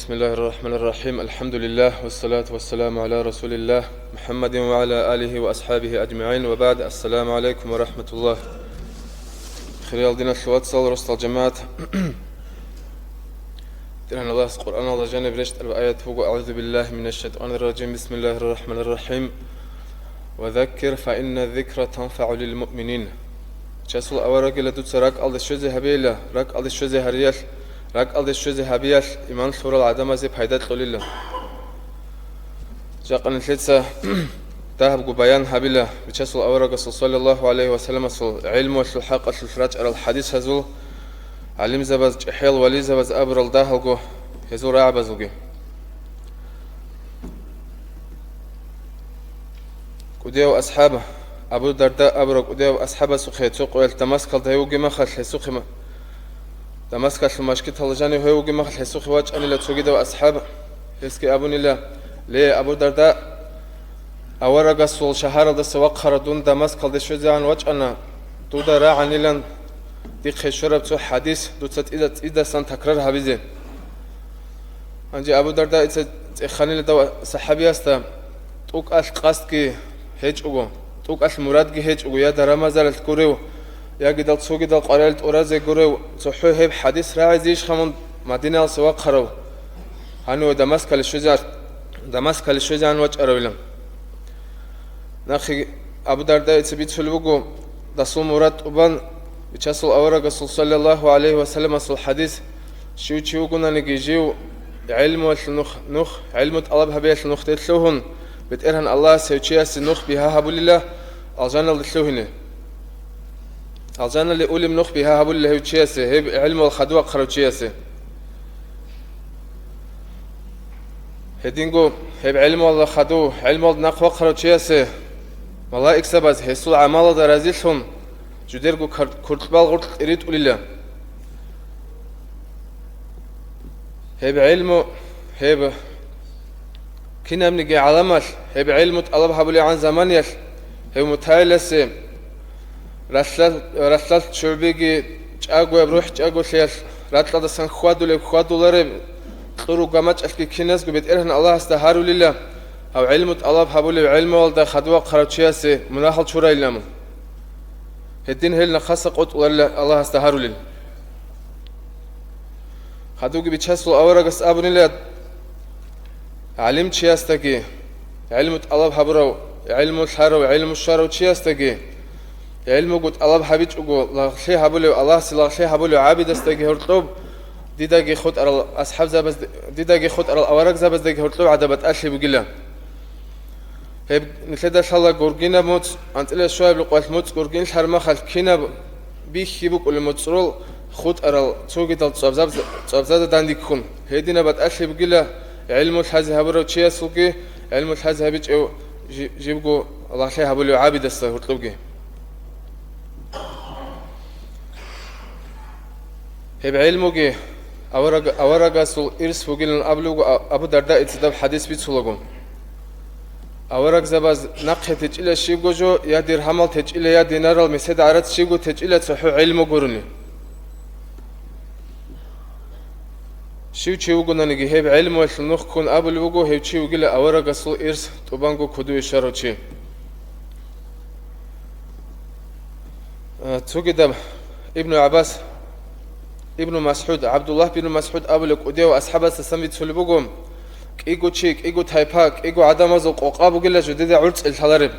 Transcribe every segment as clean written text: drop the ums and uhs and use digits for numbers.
بسم الله الرحمن الرحيم. الحمد لله والصلاة والسلام على رسول الله محمد وعلى آله وأصحابه أجمعين، وبعد. السلام عليكم ورحمة الله. خلال دين الصلاة صلى رسول الجماعة ترى الله القرآن الله جانب رشد الآيات فوق. أعوذ بالله من الشيطان الرجيم. بسم الله الرحمن الرحيم. وذكر فإن الذكر تنفع للمؤمنين. جسول أورق لدوت رك على الشذ هبيلة رك على الشذ هريال رك على الشذ هبيال إيمان سورة العدم زي بحيدات قليلة جاقن الثالثة ذهب بيان هبيلة بجسول أورق صلى الله عليه وسلم علم والحق الفراج على الحديث هزول علم زبز حيل ولي زبز أبر الدهلجو هزول عبزوجي وديو أصحابه أبو الدرداء أبرق وديو أصحابه سخي تسوق والتماسك الدهيوجي مخل حسوخي ما تماسك المشكلة الجاني هيوجي مخل حسوخي واج أنا لا تسوقي أصحابه يسكي أبوني لا ليه أبو الدرداء أورق السول شهر ده سواق خردون تماسك الدشوزي عن واج أنا تودا راعني لان ديك خشورة بتو حديث دوتت إذا سن تكرار هبيزين أنجي أبو الدرداء خاني لدو صحابي أستا توك أش قاستكي هيج أوغو توك أش مرادكي هيج أوغو يا درامازال الكوريو يا جدال تسوقي دال قرالت أورازي كوريو تحو هيب حديث راعي زيش خمون مدينة السواق خرو هانو دمسك للشوزان واج أرويلم ناخي أبو الدرداء تبيت فلوغو دسو مراد أبان بيشاسل أورق صلى الله عليه وسلم أصل الحديث شو قلنا نجيجيو علم والنخ علم طلب هبيت النخ تتلوهن بتقرهن الله سيوتشياس النخ بها هبول الله الجنة لتلوهن الجنة اللي أولي منخ بها هبول الله يوتشياس هب علم والخدوة قروتشياس هدينجو هب علم والله خدو علم والنقوة قروتشياس والله إكسباز هسول عمال درازيلهم جديرجو كرتبال غرت إريد أوليلا هب علمه هب كنا منجي علامات هب علمه طلب هبولي عن زمانيل هب متايلس رسلت شربيجي جاغو بروح جاغو شيل راتلا دسان خوادو لرب قرو قامت أشكي كناس قبيت إرهن الله استهارو لله أو علمه طلب هبولي علمه والدا خدوة قراتشياسي مناحل شورا إلامو هدين هلنا خاصة قط ولا الله استهارو لل خدوجي بيتشاسلو أورقس أبوني لا علم تشياستكي علم طلب حبرو علم الحرو علم الشرو تشياستكي علم قط طلب حبيت أقول لا شيء حبلو الله سلا شيء حبلو عابد استكي هرطوب ديداجي خد أرى أصحاب زبز ديداجي خد أرى الأورق زبز ديك هرطوب عدبت أشلي بقيله هب نتلدا شالا غورغينا موت انتلا شويه بقوات موت غورغين شرما خل كينا بيخيبوك ولا موترول خود ارال توغي دال صابزاد دانديكون هيدينا بات اشي بقيلا علم الحاز هبرو تشيا سوكي علم الحاز هبيج او جيبغو الله شي هبلو عابد است هرطوغي هب علموغي اورغا سول ارس فوغيلن ابلوغو ابو درداء اتدب حديث بيتسولوغو أورق زباز نقطة تجيل شيء يا درهم تجيل يا دينار المسد عرض شيء تجيل صحو علم قرني شيء قلنا نجي هيب علم والنخ كون قبل وجو هيب شيء وقيل أورق أصل إرث طبعاً كدو إشارة شيء توجد ابن عباس ابن مسعود عبد الله بن مسعود قبل كوديو أصحاب السميت سلبوجهم إيجو تشيك إيجو تايباك إيجو عدمازو قوقابو قيلا جديدة عرض الحلارب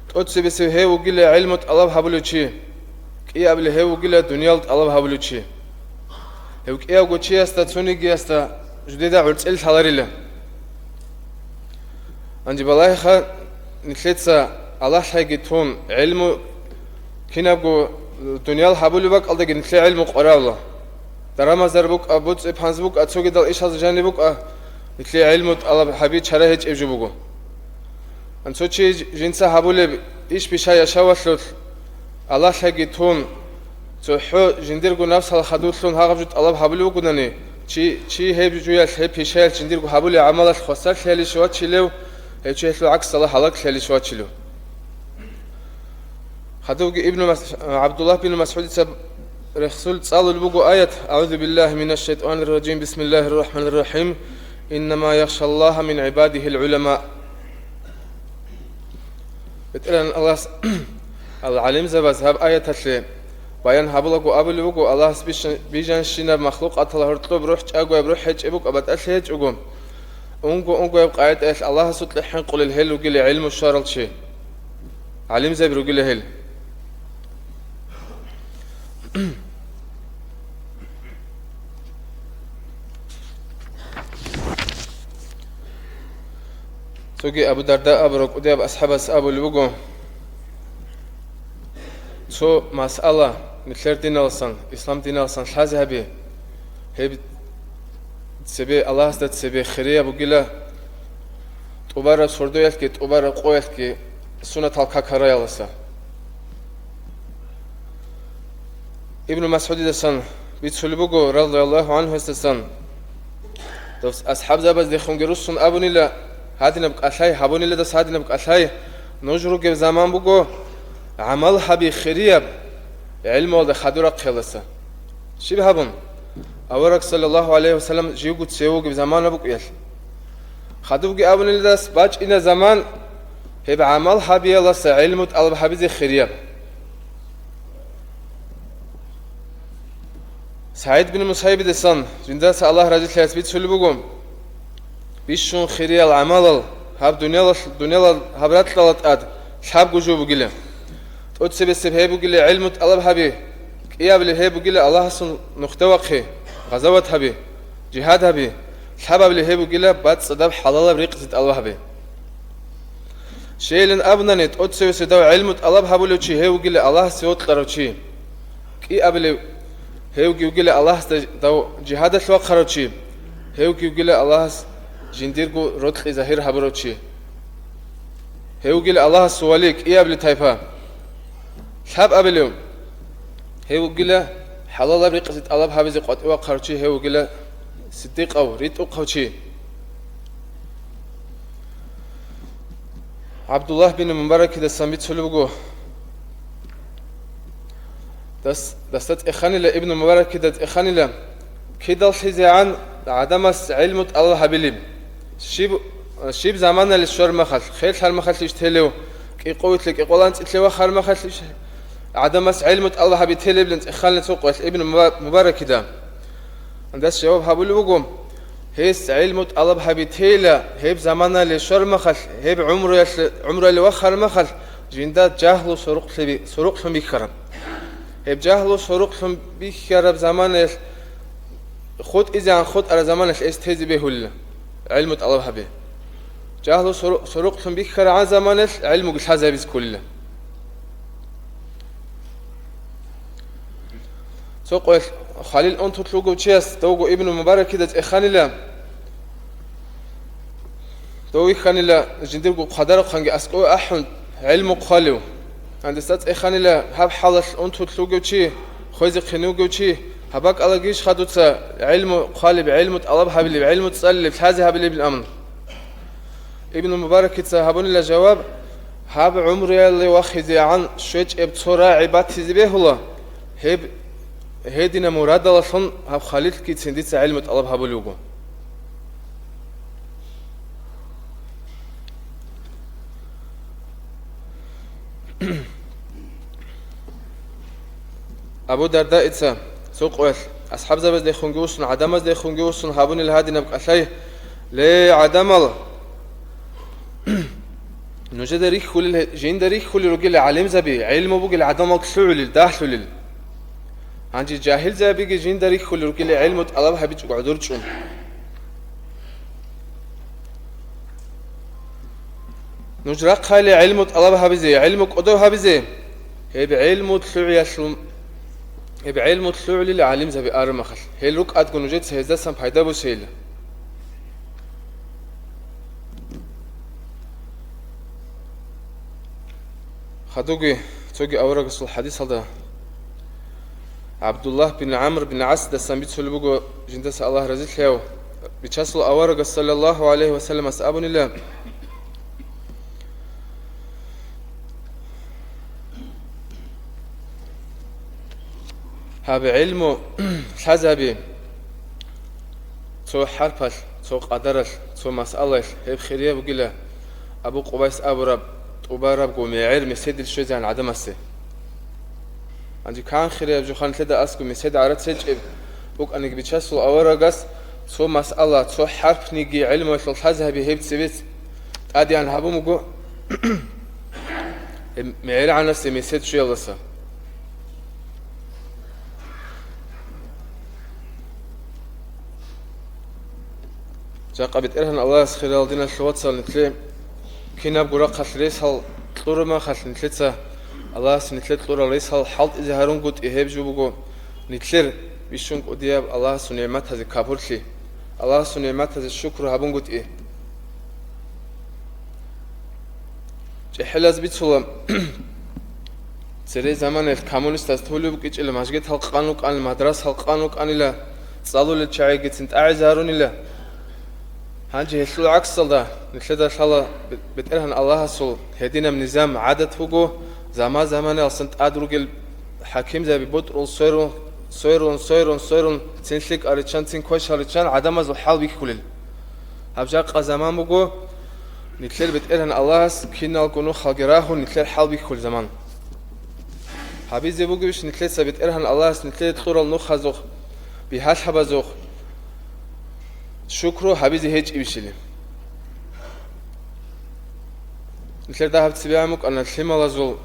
تقصي بس هيو قيلا علمة الله هبلو تشي كي قبل هيو قيلا دنيا الله هبلو تشي هيو كي أقو تشي أستا توني قي أستا جديدة عرض الحلارب عندي بالله خا نتلتسا الله حاجة تون علمو كنا بقو دنيا هبلو بك الله نتلي علمو قرا الله درام زربوك أبوت إبهانزبوك أتسوق دال إيش هذا جانبوك مثل علمه الله حبيب شرهج إبجبوكو أنتو شيء جنسا هبولي إيش بشاي شوالث الله حقي تون تحو جنديركو نفس الخدوثلون هاغبجت الله حبلوكو نني شيء هيب جويا هيب بشاي جنديركو هبولي عمل خسر خلي شوات شلو هيك شيء عكس الله حلق خلي شوات شلو خدوق ابن عبد الله بن مسعود رخصول تصالوا البقو آية أعوذ بالله من الشيطان الرجيم بسم الله الرحمن الرحيم إنما يخشى الله من عباده العلماء. بتقول الله العلم زبز هاب آية تشلي بيان هابلقو أبلقو الله بيجان شينا مخلوق أطلع هرتلو بروح أجو بروح هج أبوك أبد أشهج أجو أنجو يبقى آية إيش الله سطلحين قل الهل وقل علم الشارل شيء علم زبر وقل الهل سوقي أبو درداء أبرك ودي أب أصحاب أبو الوجو شو مسألة مثل دين الصن إسلام دين الصن حازها به هي تسبي الله است تسبي خيرية بقولة تبارك سردويل كي تبارك قويل كي سنة الكاكرايا لسا ابن مسعود دسان بيتسول بقو رضي الله عنه استسان دوس أصحاب زبز دي خنجروسون أبوني لا هادي نبقى أشاي هابوني لا دس هادي نبقى أشاي نجرو جب زمان بقو عمل حبي خيرية علم وده خدورة خلصة شو بهابون أورك صلى الله عليه وسلم جيوجو تسيوج بزمان أبوك يل خدوج أبن الدرس باج إن زمان هب عمل حبي الله سعلم وتقلب حبي زي خيرية سعيد بن مسيب دسان جندس الله رجل ثلاث سلبوجم بيشون خيرية العمل هب دنيا هبرات لالت أد شاب جوجو بقيله تقص بسبه بقيله علم وتقلب حبي إيه بله بقيله الله سن نختوقه غزوات هبي جهاد هبي الحباب اللي هبو قيلا بعد صداب حلال بريقة الله هبي شيلن أبناني تقصي سداو علمت الله بهبولو چي هبو قيلا الله سيوت قرو چي كي أبلي هبو قيلا الله داو جهاد شوا قرو چي هبو قيلا الله جنديرگو رتخي ظاهر هبرو چي هبو قيلا الله سواليك إيه أبلي تايفا الحب أبليو هبو قيلا حلال بريقة الله بهبزي قطعوا قرشي هو قلا صديق أو ريت أقوشي عبد الله بن مبارك ده سميت سلوجو das إخاني لا ابن مبارك ده إخاني لا كده الحزي عن عدم علم الله هبليم شيب زمان للشر مخل خير حال مخل يشتهلو كي قوت لك يقولان تلوا خال مخل عدم علم الله هبي تلبلنت إخاني سوق ابن مبارك ده عندس جواب هبول وقوم هيس علم الله هبي تيلا هيب زمان للشر مخل هيب عمره اللي وخر مخل جندات جاهل سروق هم بيكرم هيب جاهل سروق هم بيكرم زمان خود إذا عن خود على زمان الاستهزاء به علم الله هبي جاهل سروق هم بيكرم عن زمان علم قل هذا بس كله سوق خليل أنت تلقوا تشيس توقو ابن مبارك كده إخاني لا تو إخاني لا جنديرقو قدر خانج أسقو أحد علم قالوا عند استات إخاني لا هب حالة أنت تلقوا تشي خويز خنوقوا تشي هباك على جيش خدوت علم قالب علم طلب هبلي علم تصلي هذا هبلي بالأمن ابن مبارك كده هبون لا جواب هب عمري اللي واخذ عن شيء ابتصرا عبادة زبيه الله هب هدينا مراد الله صن هب خليل كي تسنديت علم طلب هبلوجو أبو درداء إتسا سوق ويل أصحاب زبز دي خنجوسن عدم دي خنجوسن هابون الهادي نبقى شيء ليه عدم الله نوجد ريح كل جين دريح كل رجل علم زبي علم بوج العدم كسول الداخل عندي جاهل زبي جين دريح كل رجل علم طلب هبيج قعدور تشون نجرق خالي علم طلب هبيزي علم قدو هبيزي هي بعلم طلوع يسلم هي بعلم طلوع للعالم زبي أرمخل هي الرك أتكون وجد سهزة سام فايدة بوسيلة خدوجي توجي أورق الصل الحديث هذا عبد الله بن عمرو بن عاص ده سميت سلبوجو جندس الله رزق له بيشاسل أورق صلى الله عليه وسلم أسأبني الله هاب علمو حزبي تو حرفل تو قدرل تو مسألة هب خيرية بقيلة أبو قبيس أبو رب وبارب قوم يعير مسيد الشوزي عن عدم السي عندي كان خيرية بجوخان تلدا أسكو مسيد عرد سيج بوك أنك بيتشاسل أورغاس تو مسألة تو حرف نيجي علمو الحزبي هب تسيبت أدي عن هابو مقو معير عن السي مسيد شو يلسا جاقبت إرهن الله سخير الدين الشواتسال نتلي كنا بقرا خلريس هال طورما خل نتلتسا الله سنتلت طورا ليس هال حالت إذا هرون قد إهب جو بقو نتلر بيشون قدياب الله سنعمت هذا كابورتلي الله سنعمت هذا الشكر هبون قد إيه جحلاز بيتسولا سري زمان الكامونست استولي بقيت إلى مشجت هال قانوك عن المدرسة هال قانوك عن إلى صالو للشعي قد سنت أعز هارون إلى هنجي هسلو عكس ده نتلدا شالا بتقرهن الله سول هدينا من نظام عدد فوقو زمان أصلاً أدرج الحكيم زي بيبطل سيرون تنشلك أريتشان تنكوش أريتشان عدم از الحال بيكولل هبجاق زمان بقو نتلد بتقرهن الله كنا الكونو خالجراه نتلد حال بيكول زمان حبيزي بقو بيش نتلد سبتقرهن الله نتلد طور النخ زوخ بهاش حبزوخ شكرو حبيزي هيج إبشلي مثل ده هبتسبيعمك أن الحمى لازول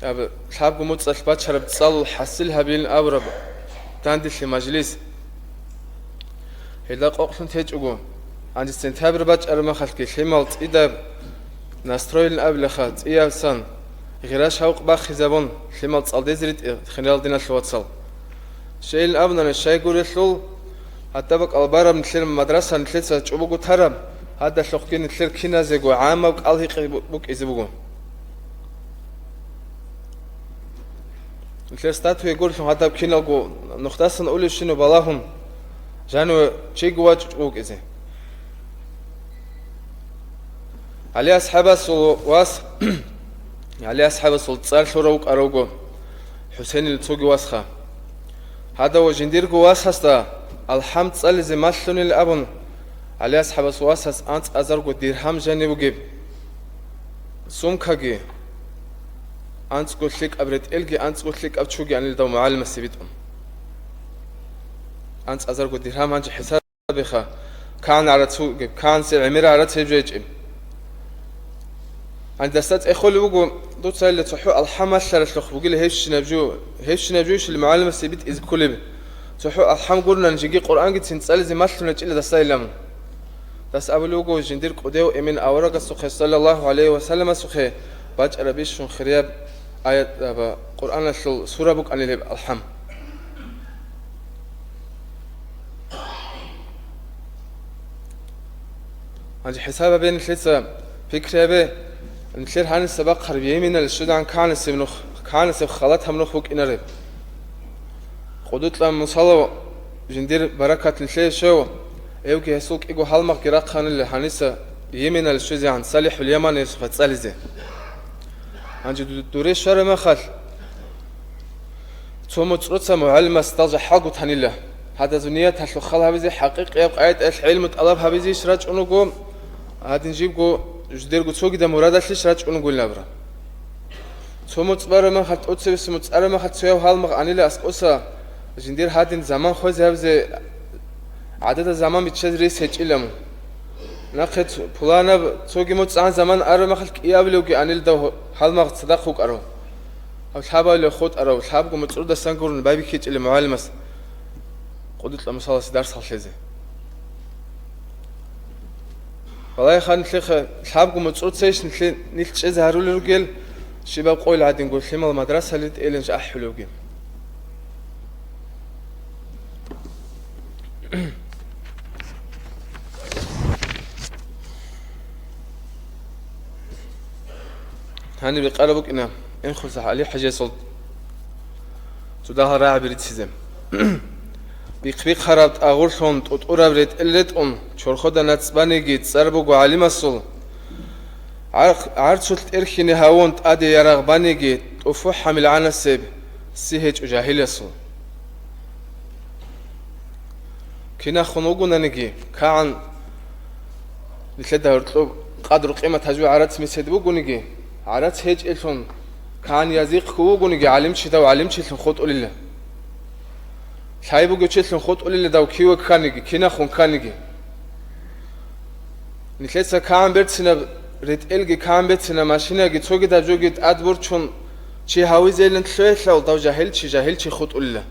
أب شاب قمت أشبات شرب تصال حصل هبين أبرب تاندي في مجلس هلا قاقلن هيج أقو عند السنتابر بات أرما خلك الحمى إذا نسترويل أبل خات إيه سان غيراش هوق باخ زبون الحمى تصال دزرت خلال دينا الواتسال شيء الأبنا الشيء يقول الثول حتى بق البارب نتلر مدرسة نتلر تجوبو ترى هذا شخصين نتلر كنا زجوا عامة بق الله بق إزبوجو نتلر ستاتو يقول شو هذا كنا جو نختص نقول شنو بلاهم جانو شيء جوا تجوب إزه علي أصحاب السول واس علي أصحاب السول تصار شروق أروجو حسين التوجي واسخة هذا وجندير جواس هستا الحمد صل زي ماشلون الأبن على أصحاب السواسس أنت أزرق درهم جانب وجيب سوم كاجي أنت قلت لك أبرد إلجي أنت قلت لك أبتشوجي عن الدوم معلم السبيتهم أنت أزرق درهم أنت حساب بخا كان على تسوق كان سعر عميرة على تسجيل عند استات إخوة وجو دوت سال تحو الحمد شرش لخ وقيل هيش نبجوش المعلم السبيت إذ كله تحو الحمد قلنا نجي قرآن قد سنسأل زي ماشلون إلا دستايلهم دس أولوجو جندير قديو إمين أورق السخي صلى الله عليه وسلم السخي باج أربيش شون خرياب آية قرآن سورة بوك عن الحم عندي حسابة بين الثلاثة فكرة به نشير هان السباق خربيه من الشدان كان السبنخ كان السب خلاتها منخ بوك إنرب خدوت لهم مصالو جندير بركة الشيء شو ايوكي هسوك ايقو هالمق قراق خان اللي حانيسا يمين الشوزي عن صالح اليمن يسفت سالزي عندي دوري شر ما خال تومو تروتسا معلمة استاجة حاقو تاني الله هذا زنية تحلو خالها بزي حقيقي يبقى عيد العلم طلبها بزي شراج انوغو هذا نجيبو جدير قو تسوقي دا مرادة شراج انوغو لابرا تومو تبارا ما خالت اوتسي بسمو تسارا ما خالت سويو هالمق عني الله اسقوسا جندير هادين زمان خوزي هبزي عدد زمان بيتشاد ريس هيج إلمو ناقد بولانا توجي موت عن زمان أرو ما خلك يابلوجي عن الدو حال ما تصدقوك أرو أو الحابة اللي خود أرو الحابة قوم تقول دستان قرن بايبي كيج اللي معلمس قدت لما صار درس هالشيء والله خان الشيخ الحابة قوم تقول سيش نيلش إذا هرول الرجال شباب قوي عادي نقول خيمة المدرسة اللي تقلنش أحلوجي هاني بيقربك إنه إنخلص عليه حاجة صد تداه راعي بريد سيزم بيق خربت أغورشون تطورا بريد إلت شور خدا نتسباني جيت سربوك وعلم الصل عرض شلت إرخيني هاون تأدي يرغباني جيت وفو حمل عنا السيب سيهج وجاهل الصل كنا خنوجنا نجي كان لسه هرتلو قدر قيمة هجوا عرات مسد بوجونيجي عرات هيج إلهم كان يزيق كوجونيجي علم شيء وعلم شيء خط قول الله شايبو جوتشي خط قول الله داو كيو كانيجي كنا خون كانيجي لسه كان بيرتسنا ريت إلجي كان بيرتسنا ماشينا جت سوق دا جوجت أدبر شون شيء هاوي زي اللي نتلوه لو داو جاهل شيء خط قول الله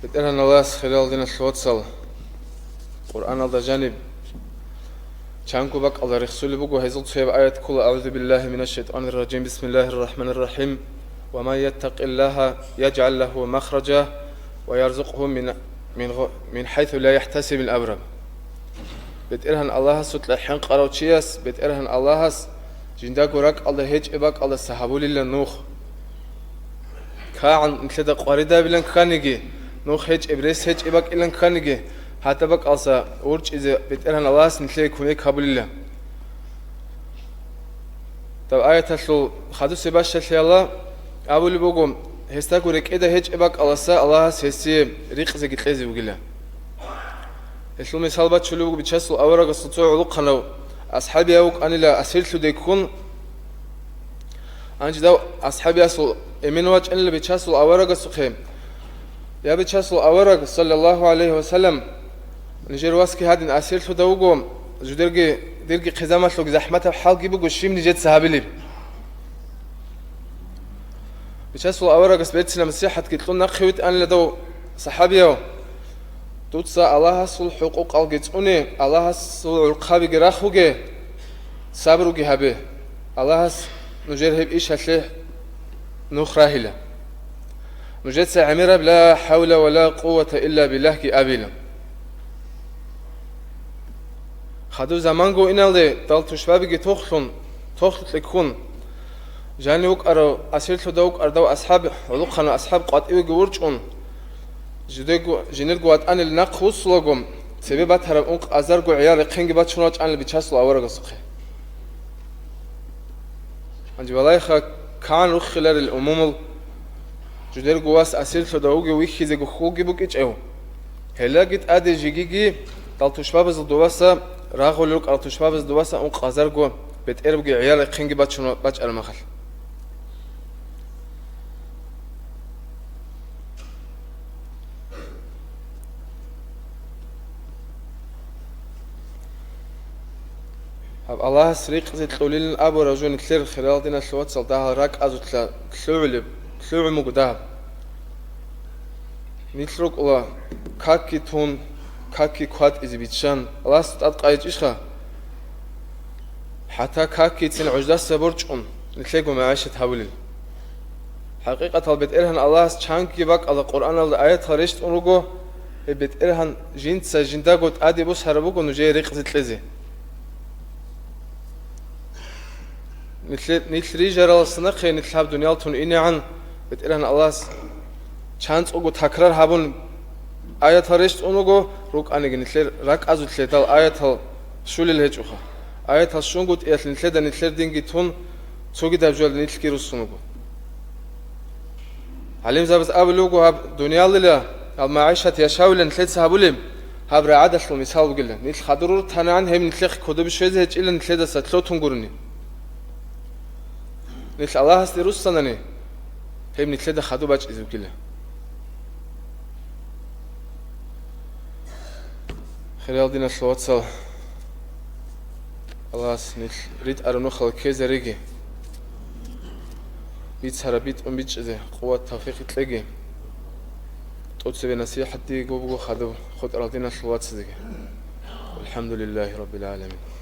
بدأنا نلاس خلال دين الواتسال قرآن الله جانب شانكو بك الله رسول بقو هيزل صيب آيات كل أعوذ بالله من الشيطان الرجيم بسم الله الرحمن الرحيم وما يتق الله يجعل له مخرجا ويرزقه من حيث لا يحتسب الأبرم بدأنا الله سوت لحين قراوتشياس بدأنا الله جنداك ورق الله هيج إباك الله سحابول الله نوخ كان مثل قاردا بلن كانيجي نوخ هيج إبريس هيج إباك إلن كانيجي حتى بك أصلا ورج إذا بتقرن الله سنتلي كوني قبل الله طب آية تسلو خدو سباش تسلي الله أول بقوم هستاكو رك إذا هيج إباك الله سا الله هسي ريق زي قتلزي وقلا اسلو مثال بات شلو بتشسل أورق السطوع علوق خنو أصحابي أوك أنا لا أسيرتو ديكون أنج داو أصحابي أسل إمين واج أنا اللي بتشسل أورق السخيم يا بتشسل أورق صلى الله عليه وسلم نجير واسكي هادين أسيرتو داوغو جو ديرجي قزامة لوك زحمتها بحالكي بقو الشيم نجيت سهابلي بتشسل أورق سبيتنا مسيحة كتلون نقيوت أنا لدو صحابيو توتسا الله سول حقوق الجتوني الله سول القابي جراخوجي صبروجي هبه الله نجير هب إيش هتله نخراهلا نجيت سعمرة بلا حول ولا قوة إلا بالله كي أبيلا خدو زمانجو إن الله دال تشبابي تخلون لكون جاني وك أرو أسيرتو دوك أردو أصحاب ولو خنا أصحاب قاتئي جورجون جنرجوات أنا النقوس لقوم سبب ترى أنق أزرجو عيال خنج باتشونات أنا بيتشاسل أورق الصخي عندي والله كان روح خلال الأمم جنرجواس أسير فداوجي ويخي زي خوجي بوكيج أو هلا جت أدي جيجي طلتو شباب الدواسة راغو لوك طلتو شباب الدواسة أنق أزرجو بتقربجي عيال خنج باتشونات باتش المخل الله سريق زي تلولين أبو رجون كثير خلال دينا شلوات صلتها راك أزو تلوع مقدام نترك الله كاكي تون كاكي كوات إذا بيتشان الله ستأت قايد إيشها حتى كاكي تين عجدة سبورجون نتلاقوا معاشة هاولين حقيقة البيت إرهن الله شانكي باك على القرآن الآيات هرشت أنرغو البيت إرهن جنسا جنداغوت آدي بوس هربوكو نجي ريق زي تلزي نتلري جرال السنقي نتلاب دنيالتون إني عن بتقرن الله شانس أوغو تكرار هابون آيات هرشت أونغو روك أنيق نتلر راك أزو تلتال آيات هل شول الهج أخا آيات هل شونغو تقيت نتلر نتلر دينجي تون توغي دابجوال نتلكي رسونغو علم زابز أبلوغو هاب دنيال لله المعيشة يشاول نتلر سهابوليم هاب رعادة المثال بقله نتل خدرور تنعن هم نتلق كدو بشويزة هج إلا نتلر ستلو تنقرني نتل الله هستي رسطانني هم نتلد خدو باج إذو كله خلال دينا صلوات صل الله هست نتل ريد أرنو خلق كيزة ريجي بيت سرابيت بيت إذا قوة توفيق تلاقي تقول سبي نصيحة دي قوبو خدو خد أرضينا صلوات صدقي والحمد لله رب العالمين